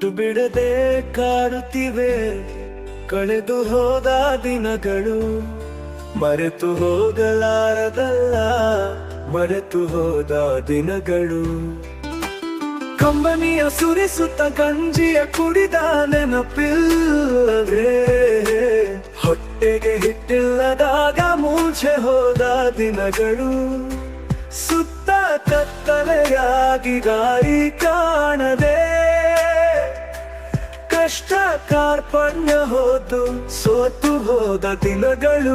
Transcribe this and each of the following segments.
ಬಿಟ್ಟು ಬಿಡದೆ ಕಾಡುತ್ತಿವೆ ಕಳೆದು ಹೋದ ದಿನಗಳು. ಮರೆತು ಹೋಗಲಾರದಲ್ಲ ಮರೆತು ಹೋದ ದಿನಗಳು. ಕಂಬನಿಯ ಸುರಿಸುತ್ತ ಗಂಜಿಯ ಕುಡಿದ ನೆನಪಿಲ್ಲವೇ? ಹೊಟ್ಟೆಗೆ ಹಿಟ್ಟಿಲ್ಲದಾಗ ಮೂರ್ಛೆ ಹೋದ ದಿನಗಳು. ಸುತ್ತ ಕತ್ತಲೆಯಾಗಿ ಗಾಳಿ ಕಾಣದೆ ಕಷ್ಟ ಕಾರ್ಪಣ್ಯ ಹೋದು ಸೋತು ಹೋದ ದಿನಗಳು.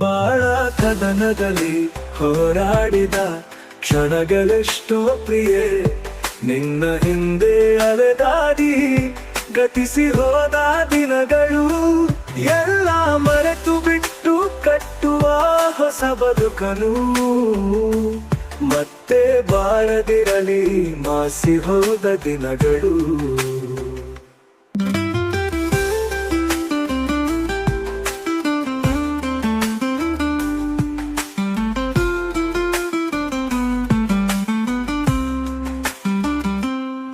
ಬಾಳ ಕದನದಲ್ಲಿ ಹೋರಾಡಿದ ಕ್ಷಣಗಳೆಷ್ಟೋ ಪ್ರಿಯೆ, ನಿನ್ನ ಹಿಂದೆ ಅಲೆದಾಡಿ ಗತಿಸಿ ಹೋದ ದಿನಗಳು. ಎಲ್ಲ ಮರೆತು ಬಿಟ್ಟು ಕಟ್ಟುವ ಹೊಸ ಬದುಕನು, ಮತ್ತೆ ಬಾಳದಿರಲಿ ಮಾಸಿ ಹೋದ ದಿನಗಳು.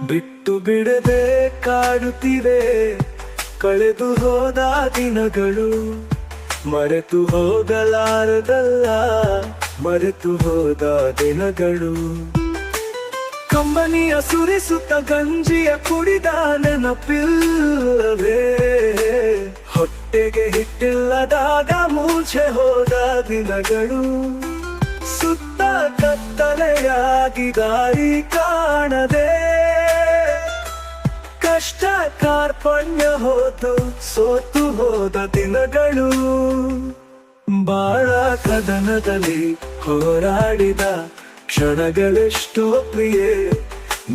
ಬಿಟ್ಟು ಬಿಡದೆ ಕಾಡುತ್ತಿವೆ ಕಳೆದು ಹೋದ ದಿನಗಳು. ಮರೆತು ಹೋಗಲಾರದಲ್ಲ ಮರೆತು ಹೋದ ದಿನಗಳು. ಕಂಬನಿಯ ಸುರಿಸುತ್ತ ಗಂಜಿಯ ಕುಡಿದ ನೆನಪಿಲ್ಲವೇ? ಹೊಟ್ಟೆಗೆ ಹಿಟ್ಟಿಲ್ಲದಾಗ ಮೂರ್ಛೆ ಹೋದ ದಿನಗಳು. ಸುತ್ತ ಕತ್ತಲೆಯಾಗಿ ಗಾಳಿ ಕಾಣದೆ ಕಷ್ಟ ಕಾರ್ಪಣ್ಯ ಹೋದು ಸೋತು ಹೋದ ದಿನಗಳು. ಬಾಳ ಕದನದಲ್ಲಿ ಹೋರಾಡಿದ ಕ್ಷಣಗಳೆಷ್ಟೋ ಪ್ರಿಯೆ,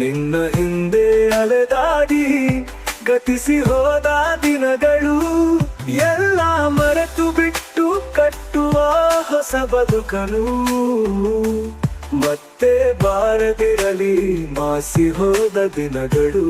ನಿನ್ನ ಹಿಂದೆ ಅಲೆದಾಡಿ ಗತಿಸಿ ಹೋದ ದಿನಗಳು. ಎಲ್ಲ ಮರೆತು ಬಿಟ್ಟು ಕಟ್ಟುವ ಹೊಸ ಬದುಕನು, ಮತ್ತೆ ಬಾರದಿರಲಿ ಮಾಸಿ ಹೋದ ದಿನಗಳು.